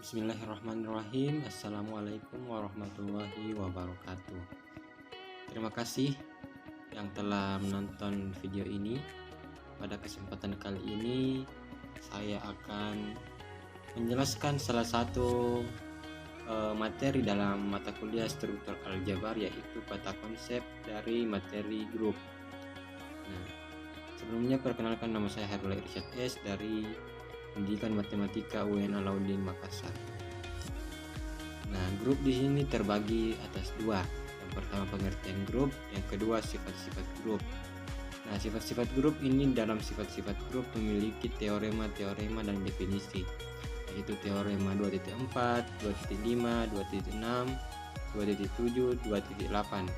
Bismillahirrahmanirrahim. Assalamualaikum warahmatullahi wabarakatuh. Terima kasih yang telah menonton video ini. Pada kesempatan kali ini saya akan menjelaskan salah satu materi dalam mata kuliah struktur aljabar, yaitu peta konsep dari materi grup. Nah, sebelumnya perkenalkan, nama saya Hairul Irsyad S dari Pendidikan Matematika UIN Alauddin Makassar. Nah, grup di sini terbagi atas dua. Yang pertama pengertian grup, yang kedua sifat-sifat grup. Nah, sifat-sifat grup ini dalam sifat-sifat grup memiliki teorema-teorema dan definisi, yaitu teorema 2.4, 2.5, 2.6, 2.7, 2.8.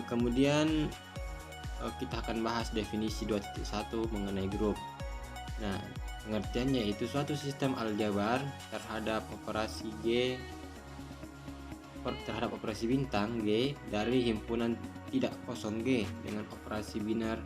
Kemudian kita akan bahas definisi 2.1 mengenai grup. Nah, pengertiannya itu suatu sistem aljabar terhadap operasi bintang G dari himpunan tidak kosong G dengan operasi biner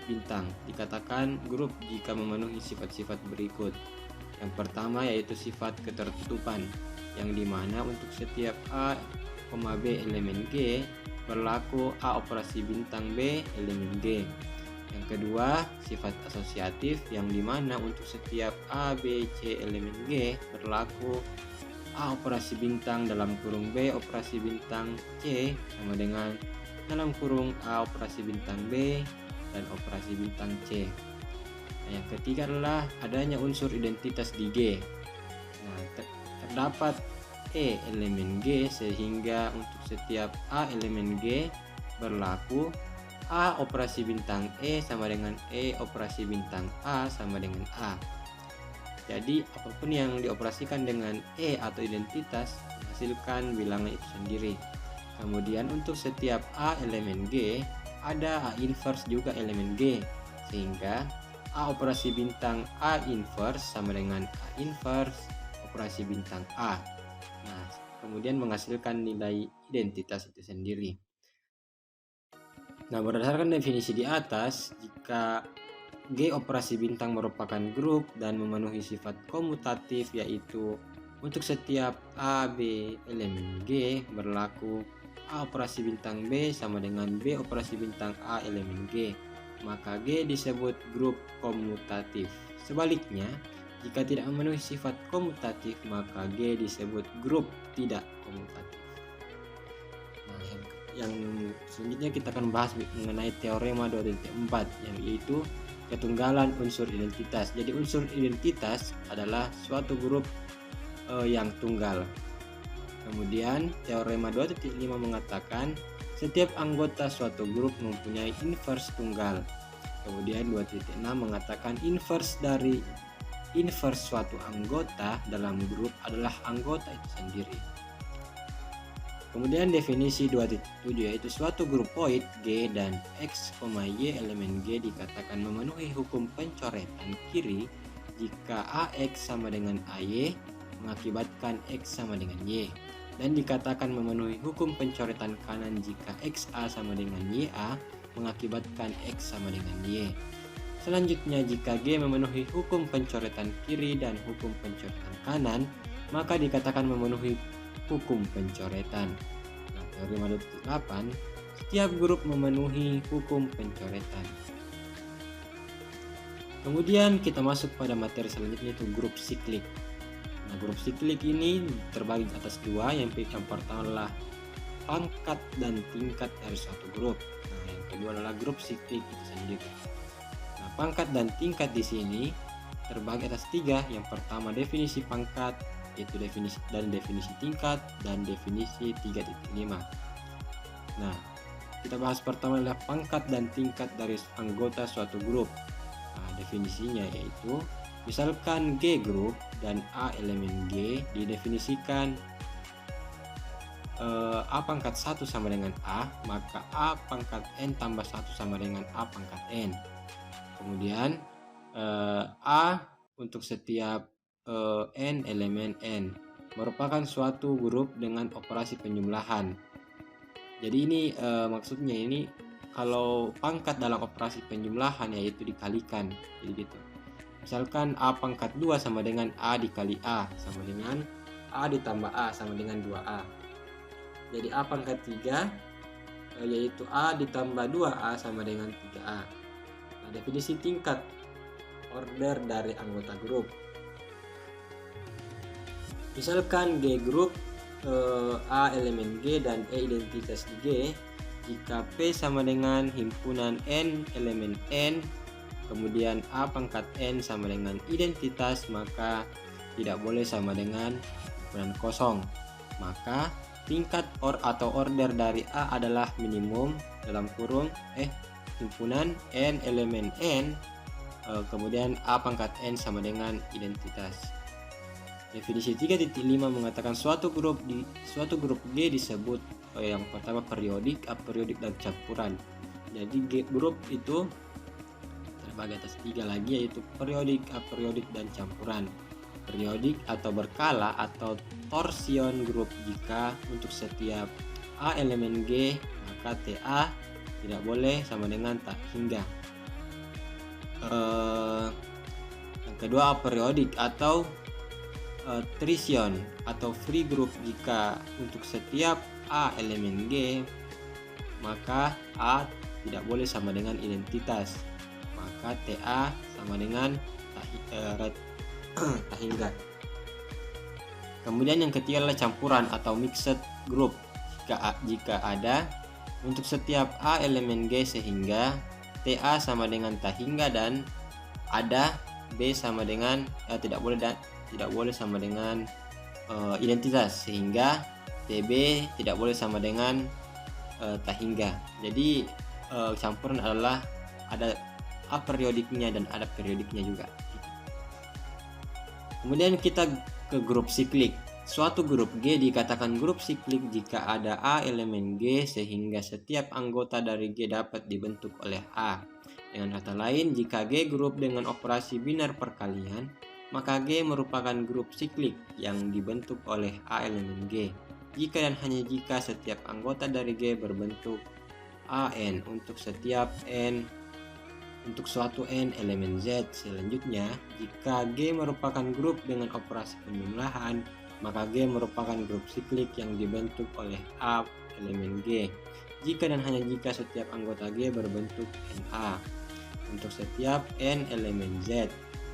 bintang dikatakan grup jika memenuhi sifat-sifat berikut. Yang pertama yaitu sifat ketertutupan, yang dimana untuk setiap A, B elemen G berlaku A operasi bintang B elemen G. Yang kedua, sifat asosiatif, yang dimana untuk setiap A, B, C elemen G berlaku A operasi bintang dalam kurung B operasi bintang C sama dengan dalam kurung A operasi bintang B dan operasi bintang C. Nah, yang ketiga adalah adanya unsur identitas di G. Nah, terdapat E elemen G sehingga untuk setiap A elemen G berlaku A operasi bintang E sama dengan E operasi bintang A sama dengan A. Jadi apapun yang dioperasikan dengan E atau identitas menghasilkan bilangan itu sendiri. Kemudian untuk setiap A elemen G ada A inverse juga elemen G, sehingga A operasi bintang A inverse sama dengan A inverse operasi bintang A. Nah, kemudian menghasilkan nilai identitas itu sendiri. Nah, berdasarkan definisi di atas, jika G operasi bintang merupakan grup dan memenuhi sifat komutatif, yaitu untuk setiap A, B elemen G berlaku A operasi bintang B sama dengan B operasi bintang A elemen G, maka G disebut grup komutatif. Sebaliknya, jika tidak memenuhi sifat komutatif, maka G disebut grup tidak komutatif. Nah, yang selanjutnya kita akan bahas mengenai teorema 2.4, yang yaitu ketunggalan unsur identitas. Jadi unsur identitas adalah suatu grup yang tunggal. Kemudian teorema 2.5 mengatakan setiap anggota suatu grup mempunyai inverse tunggal. Kemudian 2.6 mengatakan inverse suatu anggota dalam grup adalah anggota itu sendiri. Kemudian definisi 2.7 yaitu suatu grupoid G dan X, Y elemen G dikatakan memenuhi hukum pencoretan kiri jika AX sama dengan AY mengakibatkan X sama dengan Y, dan dikatakan memenuhi hukum pencoretan kanan jika XA sama dengan YA mengakibatkan X sama dengan Y. Selanjutnya, jika G memenuhi hukum pencoretan kiri dan hukum pencoretan kanan, maka dikatakan memenuhi hukum pencoretan. Nah, teorema 2.8, setiap grup memenuhi hukum pencoretan. Kemudian kita masuk pada materi selanjutnya, yaitu grup siklik. Nah, grup siklik ini terbagi atas dua. Yang pertama adalah pangkat dan tingkat dari suatu grup. Nah, yang kedua adalah grup siklik itu sendiri. Nah, pangkat dan tingkat di sini terbagi atas tiga. Yang pertama definisi pangkat, yaitu definisi tingkat dan definisi 3.5. Nah, kita bahas pertama adalah pangkat dan tingkat dari anggota suatu grup. Nah, definisinya yaitu misalkan G grup dan A elemen G didefinisikan A pangkat 1 sama dengan A, maka A pangkat N tambah 1 sama dengan A pangkat N. Kemudian A untuk setiap N elemen N merupakan suatu grup dengan operasi penjumlahan. Jadi ini maksudnya kalau pangkat dalam operasi penjumlahan yaitu dikalikan, jadi gitu. Misalkan A pangkat 2 sama dengan A dikali A sama dengan A ditambah A sama dengan 2A. Jadi A pangkat 3 yaitu A ditambah 2A sama dengan 3A. Nah, definisi tingkat order dari anggota grup. Misalkan G grup, A elemen G dan E identitas G, jika P sama dengan himpunan N elemen N, kemudian A pangkat N sama dengan identitas, maka tidak boleh sama dengan himpunan kosong. Maka tingkat atau order dari A adalah minimum dalam kurung himpunan N elemen N, kemudian A pangkat N sama dengan identitas. Definisi 3.5 mengatakan suatu grup G disebut yang pertama periodik, aperiodik, dan campuran. Jadi G grup itu terbagi atas 3 lagi, yaitu periodik, aperiodik, dan campuran. Periodik atau berkala atau torsion grup jika untuk setiap A elemen G maka TA tidak boleh sama dengan tak hingga. Yang kedua aperiodik atau trision atau free group jika untuk setiap A elemen G maka A tidak boleh sama dengan identitas, maka TA sama dengan tak hingga. Kemudian yang ketiga adalah campuran atau mixed group jika ada untuk setiap A elemen G sehingga TA sama dengan tak hingga dan ada B sama dengan tidak boleh sama dengan identitas, sehingga TB tidak boleh sama dengan tak hingga. Jadi campuran adalah ada aperiodiknya dan ada periodiknya juga. Kemudian kita ke grup siklik. Suatu grup G dikatakan grup siklik jika ada A elemen G sehingga setiap anggota dari G dapat dibentuk oleh A. Dengan kata lain, jika G grup dengan operasi binar perkalian, maka G merupakan grup siklik yang dibentuk oleh A elemen G. Jika dan hanya jika setiap anggota dari G berbentuk AN untuk suatu N elemen Z. Selanjutnya, jika G merupakan grup dengan operasi penjumlahan, maka G merupakan grup siklik yang dibentuk oleh A elemen G. Jika dan hanya jika setiap anggota G berbentuk NA untuk setiap N elemen Z.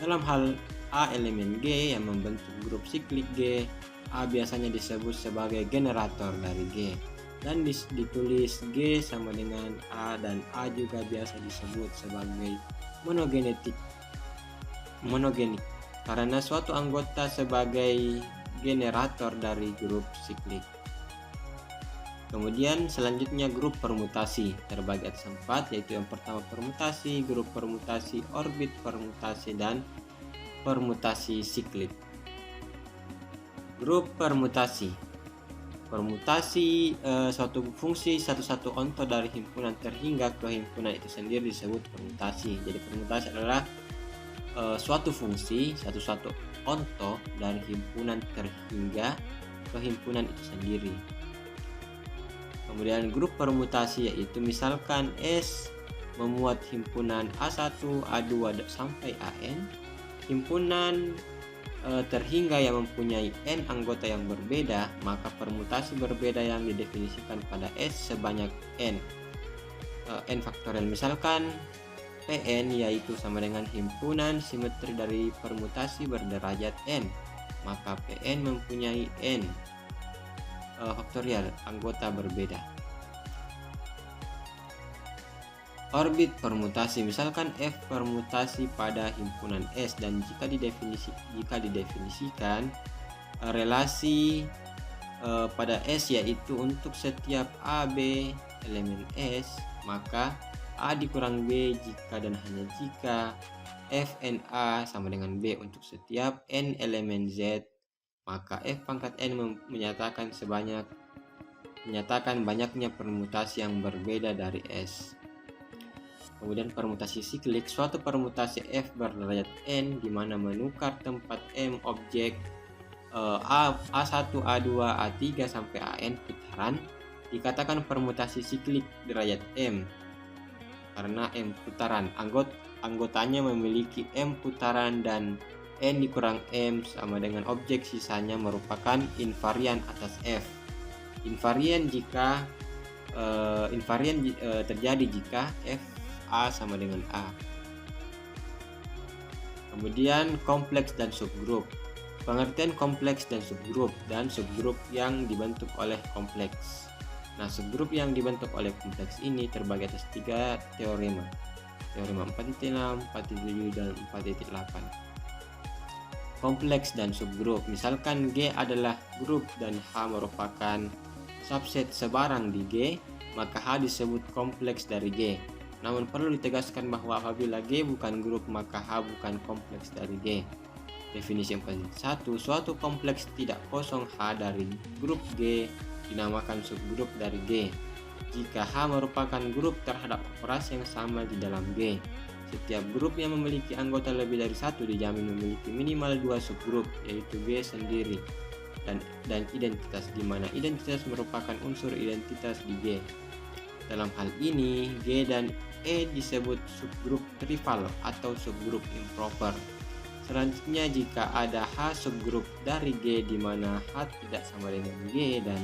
Dalam hal A elemen G yang membentuk grup siklik G, A biasanya disebut sebagai generator dari G, dan ditulis G sama dengan A, dan A juga biasa disebut sebagai monogenik karena suatu anggota sebagai generator dari grup siklik. Kemudian selanjutnya grup permutasi terbagi atas 4, yaitu yang pertama permutasi, grup permutasi, orbit permutasi, dan permutasi siklik. Grup permutasi suatu fungsi satu onto dari himpunan terhingga ke himpunan itu sendiri disebut permutasi. Jadi permutasi adalah suatu fungsi satu onto dari himpunan terhingga ke himpunan itu sendiri. Kemudian grup permutasi yaitu misalkan S memuat himpunan A1, A2 sampai AN, himpunan terhingga yang mempunyai N anggota yang berbeda, maka permutasi berbeda yang didefinisikan pada S sebanyak N faktorial. Misalkan Pn yaitu sama dengan himpunan simetri dari permutasi berderajat N, maka Pn mempunyai N faktorial anggota berbeda. Orbit permutasi, misalkan F permutasi pada himpunan S, dan jika didefinisikan relasi pada S yaitu untuk setiap AB elemen S, maka A dikurang B jika dan hanya jika FNA sama dengan B untuk setiap N elemen Z, maka F pangkat N menyatakan banyaknya permutasi yang berbeda dari S. Kemudian permutasi siklik, suatu permutasi F berderajat N di mana menukar tempat M objek A1, A2, A3 sampai AN putaran dikatakan permutasi siklik derajat M karena M putaran. anggotanya memiliki M putaran dan N dikurang M sama dengan objek sisanya merupakan invarian atas F. Invarian terjadi jika F A sama dengan A. Kemudian kompleks dan subgrup. Pengertian kompleks dan subgrup yang dibentuk oleh kompleks. Nah, subgrup yang dibentuk oleh kompleks ini terbagi atas 3 teorema. Teorema 4.6, 4.7, dan 4.8. Kompleks dan subgrup. Misalkan G adalah grup dan H merupakan subset sebarang di G, maka H disebut kompleks dari G. Namun perlu ditegaskan bahwa apabila G bukan grup, maka H bukan kompleks dari G. Definisi 4.1, suatu kompleks tidak kosong H dari grup G dinamakan subgrup dari G jika H merupakan grup terhadap operasi yang sama di dalam G. Setiap grup yang memiliki anggota lebih dari satu dijamin memiliki minimal 2 subgrup, yaitu G sendiri dan identitas, di mana identitas merupakan unsur identitas di G. Dalam hal ini, G dan E disebut subgrup trivial atau subgrup improper. Selanjutnya, jika ada H subgrup dari G di mana H tidak sama dengan G dan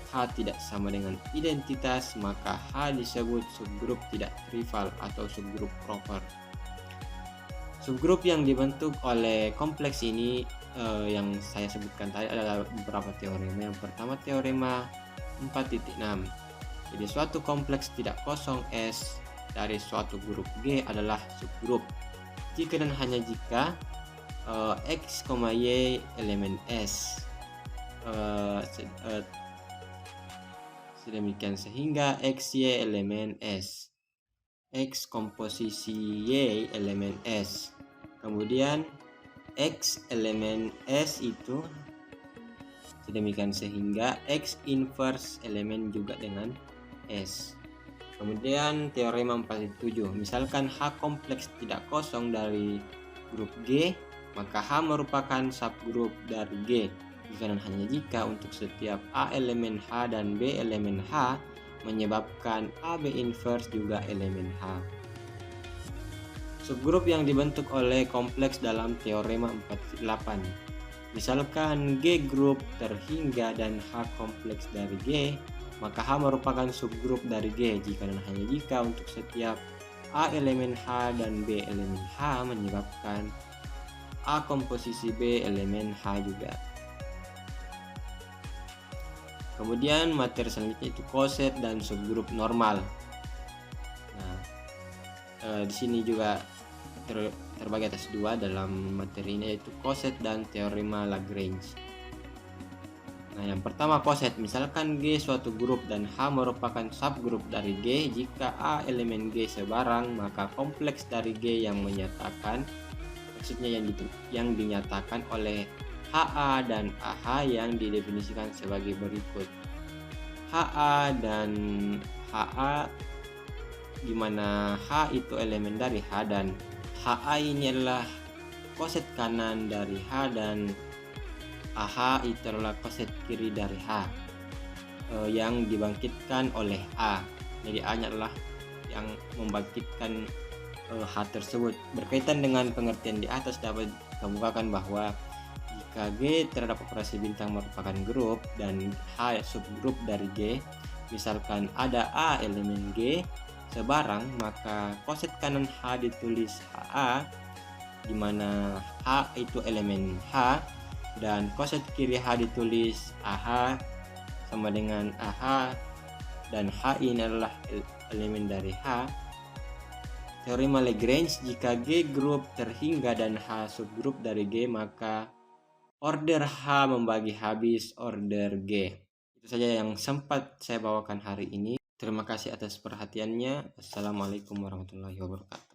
H tidak sama dengan identitas, maka H disebut subgrup tidak trivial atau subgrup proper. Subgrup yang dibentuk oleh kompleks ini yang saya sebutkan tadi adalah beberapa teorema. Yang pertama, teorema 4.6. Jadi suatu kompleks tidak kosong S dari suatu grup G adalah subgrup jika dan hanya jika X, Y elemen S. Sedemikian sehingga X, Y elemen S, X komposisi Y elemen S, kemudian X elemen S itu sedemikian sehingga X inverse elemen juga dengan S. Kemudian teorema 4.7, misalkan H kompleks tidak kosong dari grup G, maka H merupakan subgrup dari G jika dan hanya jika untuk setiap A elemen H dan B elemen H menyebabkan AB inverse juga elemen H. Subgrup yang dibentuk oleh kompleks dalam teorema 4.8. Misalkan G grup terhingga dan H kompleks dari G, maka H merupakan subgrup dari G jika dan hanya jika untuk setiap A elemen H dan B elemen H menyebabkan A komposisi B elemen H juga. Kemudian materi selanjutnya itu koset dan subgrup normal. Nah, di sini juga terbagi atas 2 dalam materi ini, yaitu koset dan teorema Lagrange. Nah, yang pertama koset, misalkan G suatu grup dan H merupakan subgrup dari G jika A elemen G sebarang, maka kompleks dari G yang menyatakan, maksudnya yang dinyatakan oleh HA dan AH yang didefinisikan sebagai berikut. HA dan HA di mana H itu elemen dari H dan HA ini adalah koset kanan dari H dan AH itu adalah koset kiri dari H yang dibangkitkan oleh A. Jadi A-nya adalah yang membangkitkan H tersebut. Berkaitan dengan pengertian di atas dapat kemukakan bahwa jika G terhadap operasi bintang merupakan grup dan H subgrup dari G, misalkan ada A elemen G sebarang, maka koset kanan H ditulis HA di mana H itu elemen H dan koset kiri H ditulis AH sama dengan AH dan H ini adalah elemen dari H. Teorema Lagrange, jika G grup terhingga dan H subgrup dari G, maka order H membagi habis order G. Itu saja yang sempat saya bawakan hari ini. Terima kasih atas perhatiannya. Assalamualaikum warahmatullahi wabarakatuh.